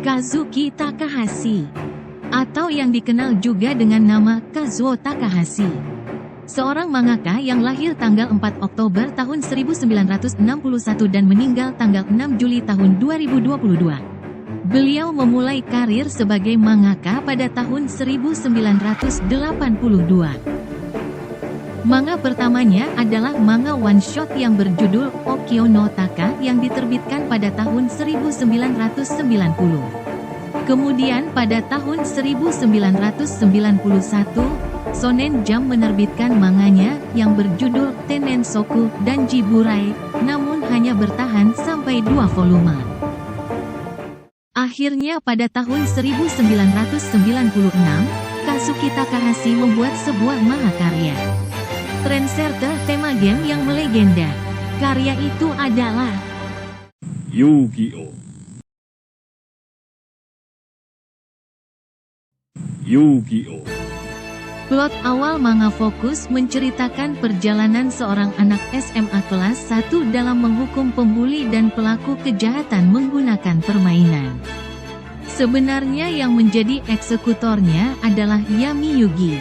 Kazuki Takahashi, atau yang dikenal juga dengan nama Kazuo Takahashi, seorang mangaka yang lahir tanggal 4 Oktober tahun 1961 dan meninggal tanggal 6 Juli tahun 2022. Beliau memulai karir sebagai mangaka pada tahun 1982. Manga pertamanya adalah manga one shot yang berjudul Okyo no Taka yang diterbitkan pada tahun 1990. Kemudian pada tahun 1991, Shonen Jump menerbitkan manganya yang berjudul Tenensoku dan Jiburai, namun hanya bertahan sampai 2 volume. Akhirnya pada tahun 1996, Kazuki Takahashi membuat sebuah mahakarya, trendsetter tema game yang melegenda. Karya itu adalah Yu-Gi-Oh! Yu-Gi-Oh! Plot awal manga fokus menceritakan perjalanan seorang anak SMA kelas 1 dalam menghukum pembuli dan pelaku kejahatan menggunakan permainan. Sebenarnya yang menjadi eksekutornya adalah Yami Yugi,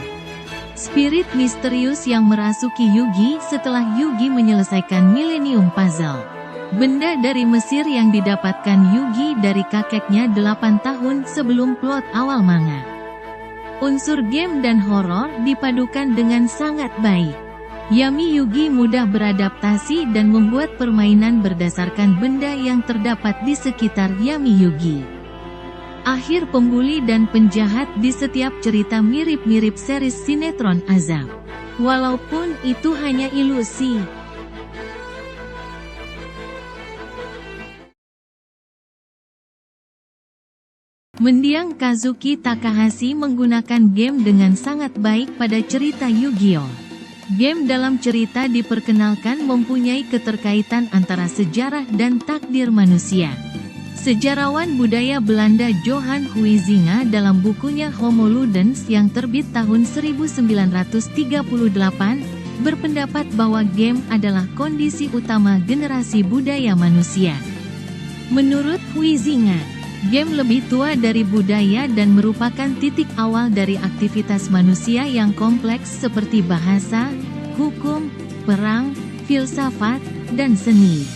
spirit misterius yang merasuki Yugi setelah Yugi menyelesaikan Millennium Puzzle, benda dari Mesir yang didapatkan Yugi dari kakeknya 8 tahun sebelum plot awal manga. Unsur game dan horor dipadukan dengan sangat baik. Yami Yugi mudah beradaptasi dan membuat permainan berdasarkan benda yang terdapat di sekitar Yami Yugi. Akhir pembuli dan penjahat di setiap cerita mirip-mirip series sinetron azab, walaupun itu hanya ilusi. Mendiang Kazuki Takahashi menggunakan game dengan sangat baik pada cerita Yu-Gi-Oh! Game dalam cerita diperkenalkan mempunyai keterkaitan antara sejarah dan takdir manusia. Sejarawan budaya Belanda Johan Huizinga dalam bukunya Homo Ludens yang terbit tahun 1938, berpendapat bahwa game adalah kondisi utama generasi budaya manusia. Menurut Huizinga, game lebih tua dari budaya dan merupakan titik awal dari aktivitas manusia yang kompleks seperti bahasa, hukum, perang, filsafat, dan seni.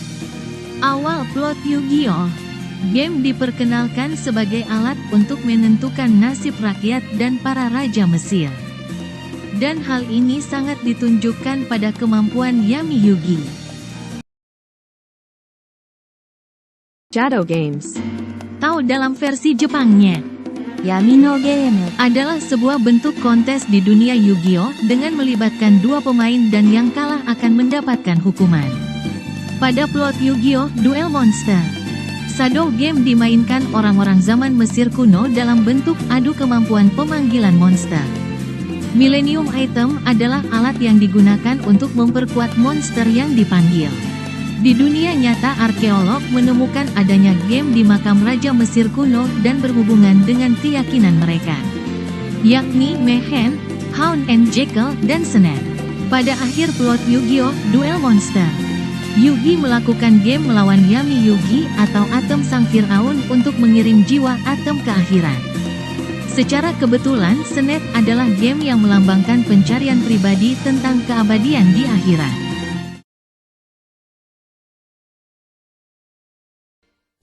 Awal plot Yu-Gi-Oh! Game diperkenalkan sebagai alat untuk menentukan nasib rakyat dan para raja Mesir. Dan hal ini sangat ditunjukkan pada kemampuan Yami Yugi. Jado Games. Tahu dalam versi Jepangnya, Yami no Game adalah sebuah bentuk kontes di dunia Yu-Gi-Oh! Dengan melibatkan 2 pemain dan yang kalah akan mendapatkan hukuman. Pada plot Yu-Gi-Oh! Duel Monster, Shadow Game dimainkan orang-orang zaman Mesir kuno dalam bentuk adu kemampuan pemanggilan monster. Millennium Item adalah alat yang digunakan untuk memperkuat monster yang dipanggil. Di dunia nyata, arkeolog menemukan adanya game di makam Raja Mesir kuno dan berhubungan dengan keyakinan mereka, yakni Mayhem, Hound and Jekyll, dan Snap. Pada akhir plot Yu-Gi-Oh! Duel Monster, Yugi melakukan game melawan Yami Yugi atau Atom Sang Fir'aun untuk mengirim jiwa Atom ke akhirat. Secara kebetulan, Snap adalah game yang melambangkan pencarian pribadi tentang keabadian di akhirat.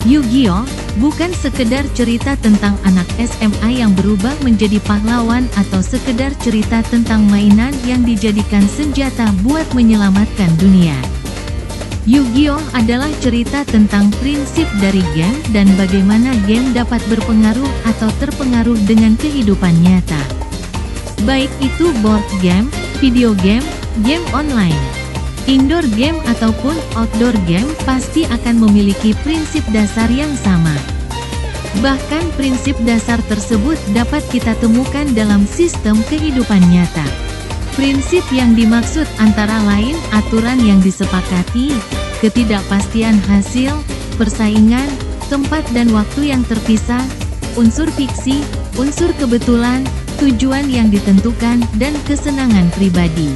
Yu-Gi-Oh! Bukan sekedar cerita tentang anak SMA yang berubah menjadi pahlawan atau sekedar cerita tentang mainan yang dijadikan senjata buat menyelamatkan dunia. Yu-Gi-Oh! Adalah cerita tentang prinsip dari game dan bagaimana game dapat berpengaruh atau terpengaruh dengan kehidupan nyata. Baik itu board game, video game, game online, indoor game ataupun outdoor game pasti akan memiliki prinsip dasar yang sama. Bahkan prinsip dasar tersebut dapat kita temukan dalam sistem kehidupan nyata. Prinsip yang dimaksud antara lain aturan yang disepakati, ketidakpastian hasil, persaingan, tempat dan waktu yang terpisah, unsur fiksi, unsur kebetulan, tujuan yang ditentukan, dan kesenangan pribadi.